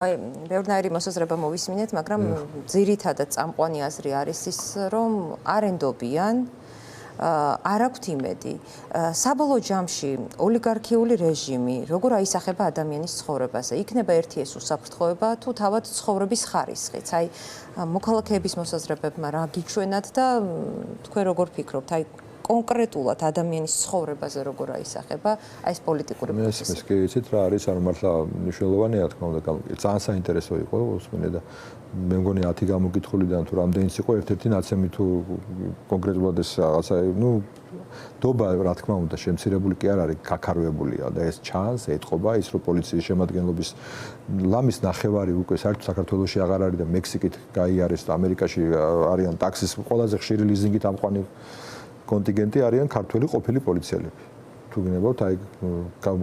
აი, ბევრნაირი მოსაზრება მოვისმინეთ, მაგრამ ძირითადად წამყვანი აზრი არის ის, რომ არ ენდობიან, არ აქვთ იმედი. საბოლოო ჯამში ოლიგარქიული რეჟიმი როგორ აისახება ადამიანის ცხოვრებაზე? იქნება ერთი ეს უსაფრთხოება თუ თავად ცხოვრების ხარისხიც? აი, მოქალაქეების მოსაზრებებმა რა გიჩვენათ და თქვენ როგორ ფიქრობთ? აი, კონკრეტულად ადამიანის ცხოვრებაზე როგორ აისახება ეს პოლიტიკური პროცესი? მე იცით რა არის, ანუ მართლა მნიშვნელოვანია თქმა უნდა, ძალიან საინტერესო იყო უსმენე და მე მგონი 10 გამოკითხულიდან თუ რამდენიც იყო ერთ-ერთი ნაცემი თუ კონკრეტულად ეს რაღაცა, დობა რა თქმა უნდა შემცირებული კი არ არის, გაქარვებულია და ეს ჩანს, ეთყობა ის რომ პოლიციის შემადგენლობის ლამის ნახევარი უკვე საერთოდ საქართველოში აღარ არის და მექსიკით გაიარეს და ამერიკაში არიან ტაქსის ყველაზე ხშირი ლიზინგით ამყვანი კონტინგენტი არიან ქართველი ყოფილი პოლიციელები. თუ გინებავთ, აი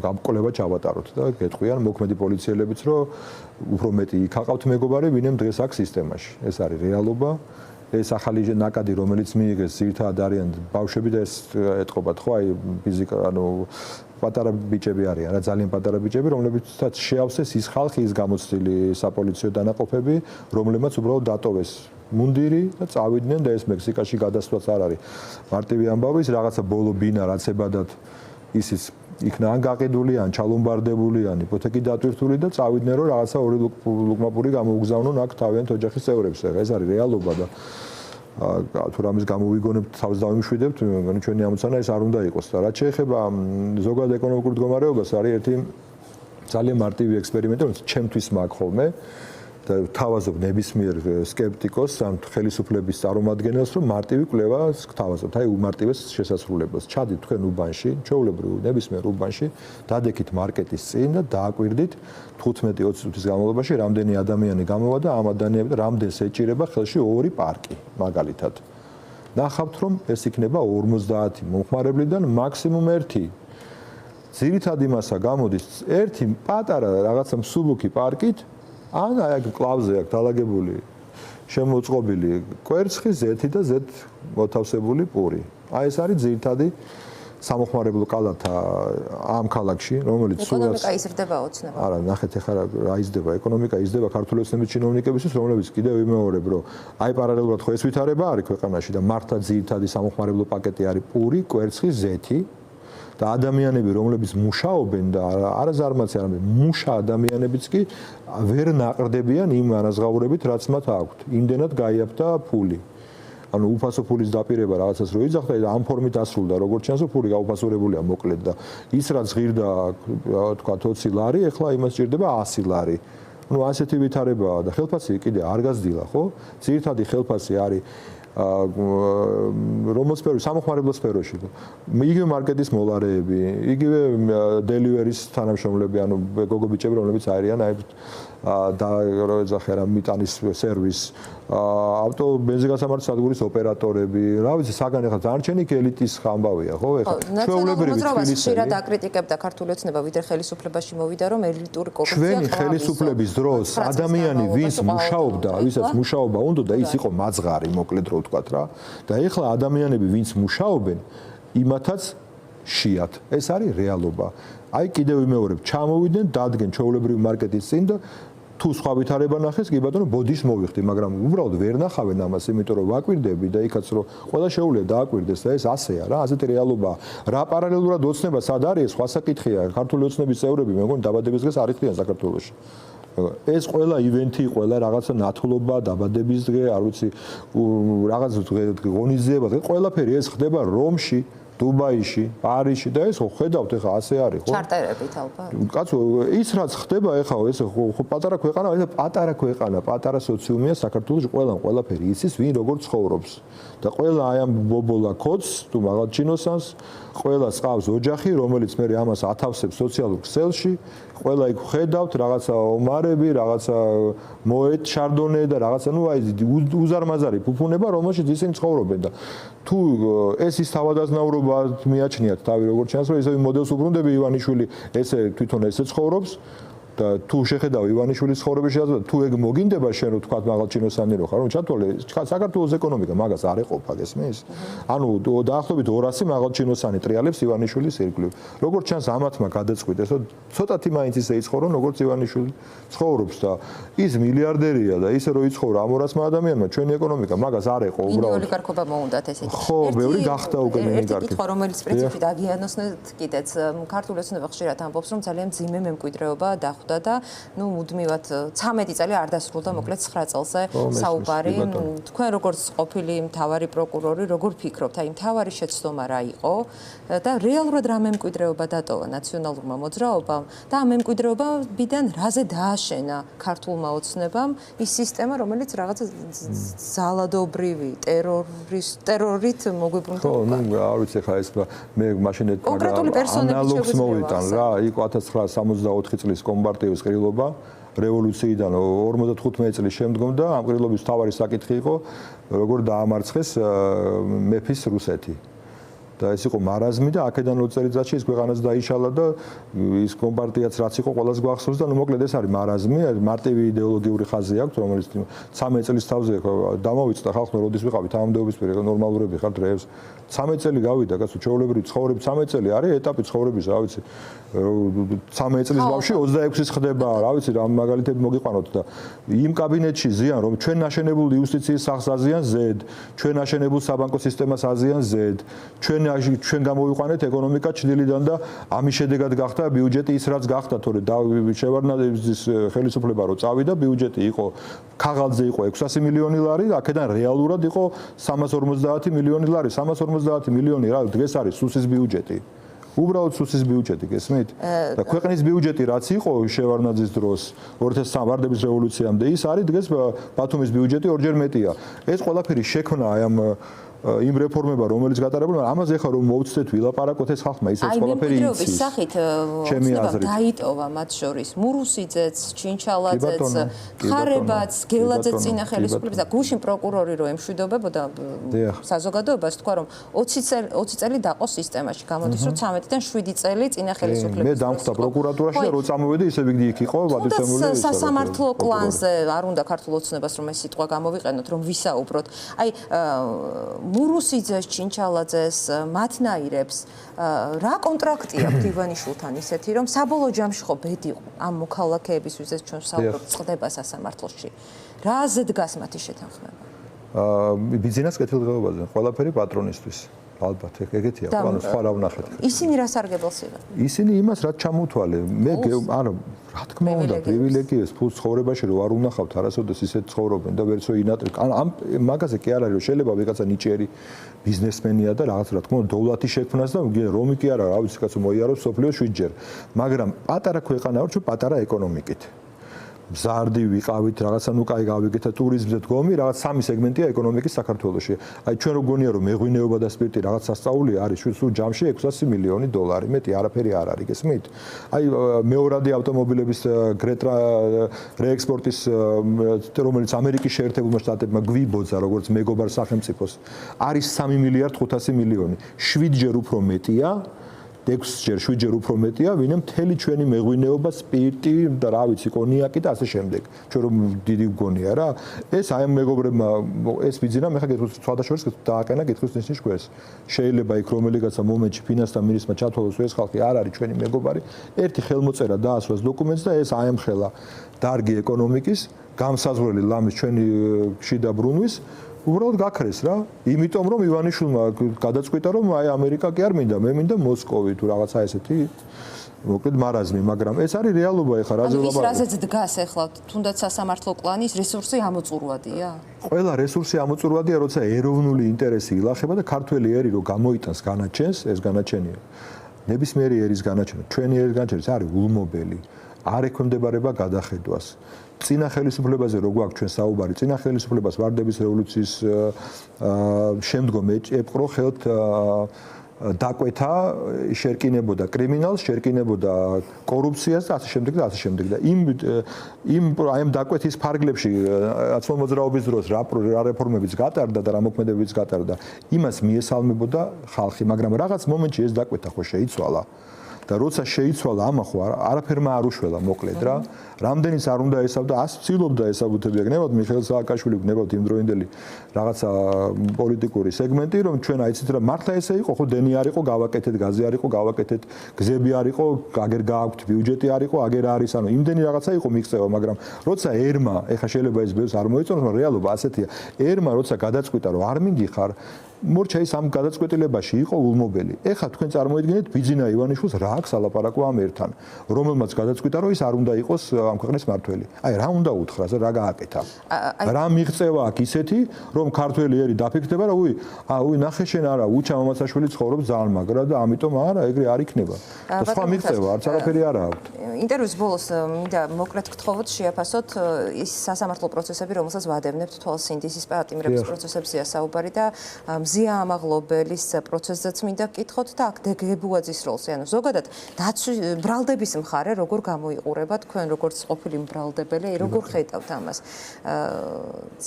გამკვლევა ჩავატაროთ და გეტყვიან მოქმედი პოლიციელებიც, რომ უფრო მეტი იქ აყავთ მეგობარი, ვინემ დღეს აქ სისტემაში. ეს არის რეალობა. ეს ახალი ნაკადი, რომელიც მიიღეს, ძირითადად არიან ბავშვები და ეს ეთყობათ, ხო, აი ფიზიკა, ანუ პატარა ბიჭები არიან, რა ძალიან პატარა ბიჭები, რომლებიცაც შეავსეს ის ხალხი, ის გამოცდილი საპოლიციო დანაყოფები, რომლებმაც უბრალოდ დატოვეს მუნდირი და წავიდნენ და ეს მექსიკაში გადასვლაც არ არის. მარტივი ამბავი, ის რაღაცა ბოლო ბინა რაც ებადათ ისიც იქნა ან გაყიდული, ან ჩალომბარდებული, ან იპოთეკი დატვირთული და წავიდნენ რომ რაღაცა ორი ლუკმაპური გამოუგზავნონ აქ თავიანთ ოჯახის წევრებს. ეს არის რეალობა და თუ რამის გამოვიგონებთ, თავს დავიმშვიდებთ, მგონი ჩვენი ამოცანა ეს არ უნდა იყოს და რაც შეეხება ზოგადად ეკონომიკურ მდგომარეობას, არის ერთი ძალიან მარტივი ექსპერიმენტი, რომელიც ჩემთვის მაქვს ხოლმე და თავაზობ ნებისმიერ სკეპტიკოს ან ხელისუფლების წარმომადგენელს, რომ მარტივი კვლევა გთავაზობთ, აი უმარტივეს შესასრულებლად. ჩადით თქვენ უბანში, ჩვეულებრივ ნებისმიერ უბანში, დადექით მარკეტის წინ და დააკვირდით 15-20 წუთის განმავლობაში რამდენი ადამიანი გამოვა და ამ ადამიანებს რამდენს ეჭირება ხელში ორი პარკი, მაგალითად. ნახავთ, რომ ეს იქნება 50 მომხმარებლიდან მაქსიმუმ 1. ძირითად იმასა გამოდის ერთი პატარა რაღაცა მსუბუქი პარკით ან აი კლავზე აქვს დალაგებული შემოწყობილი კვერცხი, ზეთი და ზეთ მოთავსებული პური. აი ეს არის ძირითადი სამოხმარებლო კალათა ამ ქალაქში, რომელიც სულაც ეკონომიკა იზრდება ოცნებად. არა, ნახეთ ახლა რა იზრდება, ეკონომიკა იზრდება ქართული ოცნების ჩინოვნიკებისთვის, რომლებიც კიდევ ვიმეორებ, რომ აი პარალელურად ხო ეს ვითარება არის ქვეყანაში და მართლა ძირითადი სამოხმარებლო პაკეტი არის პური, კვერცხი, ზეთი. და ადამიანები, რომლებიც მუშაობენ და არაზარმაცი არამედ მუშა ადამიანებიც კი ვერ ნაყრდებიან იმ ანაზღაურებით, რაც მათ აქვთ. იმდენად გაიაფთა ფული. ანუ უფასო ფულის დაპირება რაღაცას რო იძახდა და ამ ფორმით ასრულდა, როგორც ჩანს, ფული გაუფასურებულია მოკლედ და ის რაც ღირდა, თქვა 20 ლარი, ეხლა იმას სჭირდება 100 ლარი. ნუ ასეთი ვითარებაა და ხელფასი კიდე არ გაზრდილა, ხო? ძირითადი ხელფასი არის რომელს სფეროში, სამოხმარებლო სფეროში. იგივე მარკეტის მოლარეები, იგივე დელივერის თანამშრომლები, ანუ გოგო ბიჭები, რომლებიც არიან აი და რო ეძახე რა მიტანის სერვის, ავტო ბენზინგასამართი სადგურის ოპერატორები, რა ვიცი, საგან ეხლა დანარჩენი ელიტის ამბავია, ხო? ეხლა ჩვეულებრივი თბილისელი. ხშირად აკრიტიკებდა ქართული ოცნება, ვიდრე ხელისუფლებაში მოვიდა, რომ ელიტური კორუფცია ჩვენი ხელისუფლების დროს ადამიანი, ვინც მუშაობდა, ვისაც მუშაობა უნდა და ის იყო მაძღარი, მოკლედ რო ვთქვათ რა. და ეხლა ადამიანები, ვინც მუშაობენ, იმათაც შეათ. ეს არის რეალობა. აი კიდევ ვიმეორებ, ჩამოვიდნენ, დადგენ ჩვეულებრივი მარკეტის წინ და თუ სხვა ვითარება ნახეს, კი ბატონო, ბოდის მოვიხდი, მაგრამ უბრალოდ ვერ ნახავენ ამას, იმიტომ რომ ვაკვირდები და იქაც რომ ყველა შეუძლია დააკვირდეს და ეს ასეა რა, ასეთი რეალობაა. რა პარალელურად ოცნება სად არის, სხვა საკითხია. ქართული ოცნების წევრები, მე მგონი დაბადების დღეს არ იხდიან საქართველოში. ეს ყველა ივენთი, ყველა რაღაცა ნათლობა, დაბადების დღე, არ ვიცი, რაღაც ღონისძიება, ყველაფერი ეს ხდება რომში, დუბაიში, პარიზში და ეს ხო ხედავთ ეხლა ასე არის ხო? ჩარტერებით ალბათ. კაცო, ის რაც ხდება ეხლა ეს ხო პატარა ქვეყანა, ეს პატარა ქვეყანა, პატარა სოციუმია საქართველოში, ყველაფერი იცის ვინ როგორ ცხოვრობს. და ყველა აი ამ ბობოლა კოდს, თუ მაღალჩინოსანს, ყველა წავს ოჯახი, რომელიც მე ამას ათავსებს სოციალურ ქსელში, ყველა იქ ხედავთ რაღაცა ომარები, რაღაცა მოეთ შარდონე და რაღაცა ნუ აი უზარმაზარი ფუფუნება, რომელშიც ისინი ცხოვრობენ და თუ ეს ის თავადაზნაურობა მიაჩნიათ თავი როგორც ჩანს, რომ ისევ მოდელს უბრუნდები ივანიშვილი, ესე თვითონ ესე ცხოვრობს და თუ შეხედავ ივანიშვილის ცხოვრებაში თუ ეგ მოგინდება შენ რომ თქვა მაღალჩინოსანი რო ხარ რომ ჩათვალე საქართველოს ეკონომიკა მაგას არ ეყოფა გესმის ანუ დაახლოებით 200 მაღალჩინოსანი ტრიალებს ივანიშვილის ირგვლივ როგორც ჩანს ამათმა გადაწყვიტეს რომ ცოტათი მაინც ისე იცხოვრო როგორც ივანიშვილი ცხოვრობს და ის მილიარდერია და ისე რომ იცხოვრო ამ 200 ადამიანმა ჩვენი ეკონომიკა მაგას არ ეყო უბრალოდ ოლიგარქობა მოუნდათ ესეთი ხო ბევრი გახდა უკვე ოლიგარქი კითხვა რომელიც პრინციპით აგიანოსნეთ კიდეც ქართული ოცნება ხშირად ამბობს რომ ძალიან ძიმე მემკვიდრეობა დახვდა და ნუ მუდმივად 13 წელი არ დასრულდა მოკლედ 9 წელზე საუბარი თქვენ როგორც ყოფილი მთავარი პროკურორი როგორ ფიქრობთ აი მთავარი შეცდომა რა იყო და რეალურად რა მემკვიდრეობა დატოვა ნაციონალურმა მოძრაობამ და ამ მემკვიდრეობიდან რაზე დააშენა ქართულმა ოცნებამ ის სისტემა რომელიც რაღაც ზალადობრივი ტერორით მოგვიბრუნდა ხო ნუ არ ვიცი ხა ეს მე მაშინ ანალოგს მოვიტან რა იყო 1964 წლის კომპარტიის ყრილობა რევოლუციიდან 55 წლის შემდგომ და ამ ყრილობის თავარი საკითხი იყო როგორ დაამარცხეს მეფის რუსეთი და ეს იყო მარაზმი და აქედან 20 წელიწადში ეს ქვეყანაც დაიშალა და ის კომპარტიაც რაც იყო ყველას გვახსოვს და ნუ მოკლედ ეს არის მარაზმი მარტივი იდეოლოგიური ხაზი აქვს რომელიც 13 წლის თავზე დამოვიწყდა ხალხმა როდის ვიყავით თანამდებობის პირი ნორმალურები ხართ რევს 13 წელი გავიდა კაცო ჩვეულებრივი ცხოვრები 13 წელი არის ეტაპი ცხოვრების რა ვიცი 13 წლის ბავშვი 26-ის ხდება რა ვიცი რა მაგალითები მოგიყვანოთ და იმ კაბინეტში ზიან რომ ჩვენ ნაშენებულ იუსტიციის სახლს აზიან ზედ ჩვენ ნაშენებულ საბანკო სისტემას აზიან ზედ ჩვენ გამოვიყვანეთ ეკონომიკა ჩრდილიდან და ამის შედეგად გახდა ბიუჯეტი ის რაც გახდა თორე შევარდნაძის ხელისუფლება რო წავიდა ბიუჯეტი იყო ქაღალდზე იყო 600 მილიონი ლარი აქედან რეალურად იყო 350 მილიონი ლარი 350 მილიონი რა დღეს არის სუსის ბიუჯეტი უბრალოდ სუსის ბიუჯეტი გესმით და ქვეყნის ბიუჯეტი რაც იყო შევარდნაძის დროს 2003 ვარდების რევოლუციამდე ის არის დღეს ბათუმის ბიუჯეტი ორჯერ მეტია ეს ყველაფერი შექმნა აი ამ იმ რეფორმება რომელიც გატარებულა ამაზე ხარ რომ მოვცდეთ ვილაპარაკოთ ეს ხალხმა ისე ყველაფერი იცის აი მემკვიდრეობის სახით დაიტოვა მათ შორის მურუსიძეც ჩინჩალაძეც ხარებაც გელაძე წინა ხელისუფლების და გუშინ პროკურორი რო ემშვიდობებოდა საზოგადოებას თქვა რომ 20 წელი დაყო სისტემაში გამოდის რომ 13-დან 7 წელი წინა ხელისუფლების მე დამხვდა პროკურატურაში და რო წამოვედი ისე ვიგდი იქ იყო ვადისმული სასამართლო კლანზე არ უნდა ქართულ ოცნებას რომ ეს სიტყვა გამოვიყენოთ რომ ვისაუბროთ აი მურუსიძეს, ჩინჩალაძეს, მათნაირებს რა კონტრაქტი აქვს ივანიშვილთან ისეთი რომ საბოლოო ჯამში ხო ბედი ამ მოქალაქეების ვიზეს ჩვენ საუბრობთ წყდება სასამართლოში. რაზე დგას მათი შეთანხმება? ბიზნეს კეთილდღეობაზე, ყველაფერი პატრონისთვის. ალბათ ეგეთია, ანუ სხვა რა ვნახეთ. ისინი რა სარგებელს იღებენ? ისინი იმას რაც ჩამოთვალე. მე ანუ რა თქმა უნდა, პრივილეგიებს ფულს ცხოვრებაში რო არ უნახავთ, არასოდეს ისეთ ცხოვრობენ და ვერცო ინატრი. ამ მაგაზე კი არ არის რომ შეიძლება ვიღაცა ნიჭიერი ბიზნესმენია და რაღაც რა თქმა უნდა დოვლათი შექმნას და რომი კი არა, რა ვიცი კაცო მოიაროს სოფლიო 7-ჯერ. მაგრამ პატარა ქვეყანა ვარ, ჩვენ პატარა ეკონომიკით. მზარდი ვიყავით, რაღაცა ნუ კაი გავიგეთ ტურიზმზე დგომი, რაღაც სამი სეგმენტია ეკონომიკის საქართველოში. აი ჩვენ რო გონია რომ მეღვინეობა და სპირტი რაღაც სასწაული არის, სულ ჯამში 600 მილიონი დოლარი, მეტი არაფერი არ არის, გესმით? აი მეორადი ავტომობილების რეექსპორტის რომელიც ამერიკის შეერთებულმა შტატებმა გვიბოძა როგორც მეგობარ სახელმწიფოს, არის 3 მილიარდ 500 მილიონი. 7-ჯერ უფრო მეტია. 6-ჯერ, 7-ჯერ უფრო მეტია, ვინმე მთელი ჩვენი მეღვინეობა, სპირტი და რა ვიცი, კონიაკი და ასე შემდეგ. ჩვენ რომ დიდი გონია რა. ეს აი მეგობრებმა ეს ვიძინა, მე ხა გეტყვით სხვადასხვა დააყენა გეტყვის ნიშნის კვეს. შეიძლება იქ რომელიღაცა მომენტში ფინანსთა მინისტრმა ჩათვალოს ეს ხალხი არ არის ჩვენი მეგობარი. ერთი ხელმოწერა დაასვას დოკუმენტს და ეს აემხელა დარგი ეკონომიკის, გამსაზღვრელი ლამის ჩვენი შიდა ბრუნვის უბრალოდ გაქრეს რა. იმიტომ რომ ივანიშვილმა გადაწყვიტა რომ აი ამერიკა კი არ მინდა, მე მინდა მოსკოვი თუ რაღაცა ესეთი მოკლედ მარაზმი, მაგრამ ეს არის რეალობა ეხლა რაზე ვლაპარაკობ. ის რაზეც დგას ეხლა, თუნდაც სასამართლო კლანის რესურსი ამოწურვადია? ყველა რესურსი ამოწურვადია, როცა ეროვნული ინტერესი ილახება და ქართველი ერი რო გამოიტანს განაჩენს, ეს განაჩენია. ნებისმიერი ერის განაჩენა, ჩვენი ერის განაჩენა არის ულმობელი. არ ექვემდებარება გადახედვას. წინა ხელისუფლებაზე რო გვაქვს ჩვენ საუბარი, წინა ხელისუფლებას ვარდების რევოლუციის შემდგომ ეპყრო ხელთ დაკვეთა, შერკინებოდა კრიმინალს, შერკინებოდა კორუფციას და ასე შემდეგ და ასე შემდეგ და იმ დაკვეთის ფარგლებში რაც მოძრაობის დროს რა რეფორმებიც გატარდა და რა მოქმედებებიც გატარდა, იმას მიესალმებოდა ხალხი, მაგრამ რაღაც მომენტში ეს დაკვეთა ხო შეიცვალა. და როცა შეიცვალა ამახო არაფერმა არ უშველა მოკლედ რა. რამდენიც არ უნდა ესავდა, ცდილობდა ესაბუთებია, გნებავთ მიხეილ სააკაშვილი, გნებავთ იმდროინდელი რაღაცა პოლიტიკური სეგმენტი, რომ ჩვენ აიცით რა მართლა ესე იყო, ხო დენი არ იყო, გავაკეთეთ, გაზი არ იყო, გავაკეთეთ, გზები არ იყო, აგერ გააქვთ ბიუჯეტი არ იყო, აგერ არის, ანუ იმდენი რაღაცა იყო მიღწევა, მაგრამ როცა ერმა, ეხა შეიძლება ეს ბევრს არ მოიწონოს, მაგრამ რეალობა ასეთია. ერმა როცა გადაწყვიტა, რომ არ მიდიხარ მორჩა ის ამ გადაწყვეტილებაში იყო ულმობელი. ეხლა თქვენ წარმოიდგინეთ ბიძინა ივანიშვილს რა აქვს ალაპარაკო ამ ერთან, რომელმაც გადაწყვიტა, რომ ის არ უნდა იყოს ამ ქვეყნის მართველი. აი რა უნდა უთხრას, რა გააკეთა? რა მიღწევა აქვს ისეთი, რომ ქართველი ერი დაფიქრდება, რომ უი ნახე შენ არა, უჩა მამაცაშვილი ცხოვრობს ძალიან მაგრა და ამიტომ არა, ეგრე არ იქნება. და სხვა მიღწევა არც არაფერი არ აქვს. ინტერვიუს ბოლოს მინდა მოკლედ გთხოვოთ შეაფასოთ ის სასამართლო პროცესები, რომელსაც ვადევნებთ თვალსინდისის პატიმრების პროცესებზეა საუბარი და მზია ამაღლობელის პროცესზეც მინდა გკითხოთ და აქ დეგებუაძის როლზე, ანუ ზოგადად ბრალდების მხარე როგორ გამოიყურება თქვენ როგორც ყოფილი მბრალდებელი, როგორ ხედავთ ამას?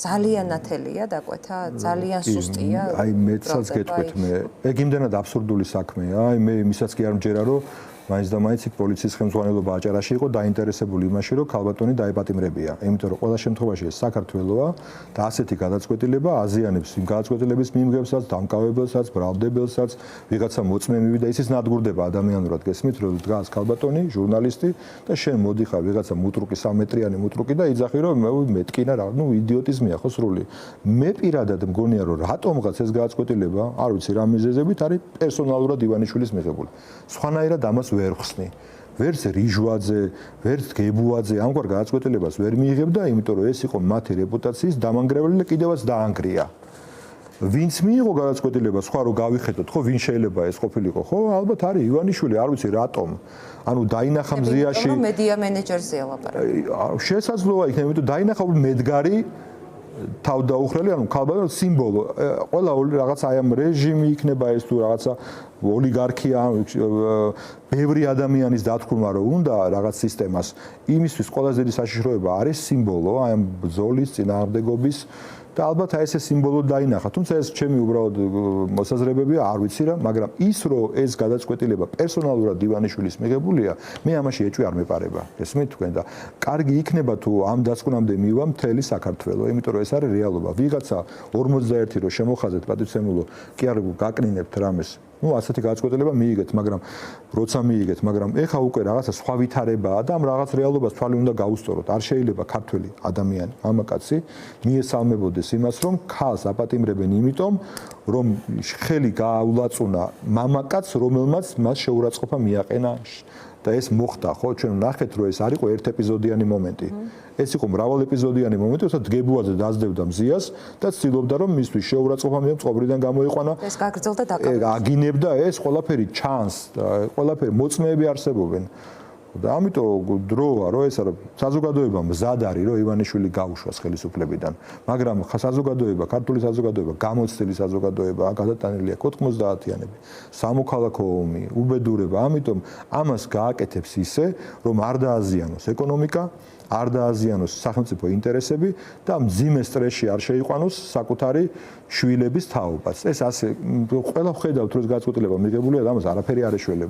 ძალიან ნათელია დაკვეთა, ძალიან სუსტია. აი მეცაც გეტყვით მე, ეგ იმდენად აბსურდული საქმეა, აი მე მისაც კი არ მჯერა რომ მაინც და მაინც იქ პოლიციის ხელმძღვანელობა აჭარაში იყო დაინტერესებული იმაში, რომ ქალბატონი დაეპატიმრებია. იმიტომ რომ ყველა შემთხვევაში ეს საქართველოა და ასეთი გადაწყვეტილება აზიანებს იმ გადაწყვეტილების მიმღებსაც, დამკავებელსაც, ბრალდებელსაც, ვიღაცა მოწმე მივიდა, ისიც ნადგურდება ადამიანურად, გესმით, რომ დგას ქალბატონი, ჟურნალისტი და შენ მოდიხარ ვიღაცა მუტრუკი, 3 მეტრიანი მუტრუკი და იძახი რომ მეთკინა რა, ნუ იდიოტიზმია ხო სრული. მე პირადად მგონია რომ რატომღაც ეს გადაწყვეტილება, არ ვიცი რა მიზეზებით არის პერსონალურად ივანიშვილის მიღებული. სხვანაირად ამას ვერ ხსნი. ვერც რიჟვაძე, ვერც გებუაძე ამგვარ გადაწყვეტილებას ვერ მიიღებდა, იმიტომ რომ ეს იყო მათი რეპუტაციის დამანგრეველი და კიდევაც დაანგრია. ვინც მიიღო გადაწყვეტილება, სხვა რო გავიხედოთ, ხო, ვინ შეიძლება ეს ყოფილიყო, ხო, ალბათ არის ივანიშვილი, არ ვიცი რატომ. ანუ დაინახა მზიაში. მედია მენეჯერზეა ლაპარაკი. შესაძლოა იქნება, იმიტომ დაინახა მედგარი თავდაუხრელი, ანუ ქალბატონი სიმბოლო. ყველა რაღაცა აი ამ რეჟიმი იქნება ეს თუ რაღაცა ოლიგარქია, ბევრი ადამიანის დათქმა რო უნდა რაღაც სისტემას. იმისთვის ყველაზე დიდი საშიშროება არის სიმბოლო, აი ამ ბრძოლის წინააღმდეგობის და ალბათ აი ესე სიმბოლო დაინახა. თუმცა ეს ჩემი უბრალოდ მოსაზრებებია, არ ვიცი რა, მაგრამ ის რომ ეს გადაწყვეტილება პერსონალურად ივანიშვილის მიღებულია, მე ამაში ეჭვი არ მეპარება. ესმით თქვენ და კარგი იქნება თუ ამ დასკვნამდე მივა მთელი საქართველო, იმიტომ რომ ეს არის რეალობა. ვიღაცა 51 რო შემოხაზეთ პატივცემულო, კი არ გაკნინებთ რამეს. ну ასეთი გადაწყვეტილება მიიგეთ, მაგრამ როცა მიიგეთ, მაგრამ ეხა უკვე რაღაცა სხვა ვითარებაა და ამ რაღაც რეალობას თვალი უნდა გაუსწოროთ. არ შეიძლება ქართველი ადამიანი, მამაკაცი მიესალმებოდეს იმას, რომ ქალს აპატიმრებენ იმიტომ, რომ ხელი გააულაწუნა მამაკაცს, რომელმაც მას შეურაცხყოფა მიაყენა და ეს მოხდა, ხო, ჩვენ ნახეთ, რომ ეს არ იყო ერთ ეპიზოდიანი მომენტი. ეს იყო მრავალ ეპიზოდიანი მომენტი, როცა დგებუაძე დაძდებდა მზიას და ცდილობდა, რომ მისთვის შეურაცხყოფა მიიღო, წყობრიდან გამოიყვანა. ეს გაგრძელდა დაკავება. აგინებდა ეს ყველაფერი ჩანს და ყველაფერი მოწმეები არსებობენ. და ამიტომ დროა, რომ ეს არა საზოგადოება მზად არის, რომ ივანიშვილი გაუშვას ხელისუფლებიდან. მაგრამ საზოგადოება, ქართული საზოგადოება, გამოცდილი საზოგადოება, გადატანილია 90-იანები. სამოქალაქო ომი, უბედურება, ამიტომ ამას გააკეთებს ისე, რომ არ დააზიანოს ეკონომიკა, არ დააზიანოს სახელმწიფო ინტერესები და მძიმე სტრესში არ შეიყვანოს საკუთარი შვილების თაობაც. ეს ასე ყველა ხედავთ, რომ გადაწყვეტილება მიღებულია და ამას არაფერი არ ეშველება.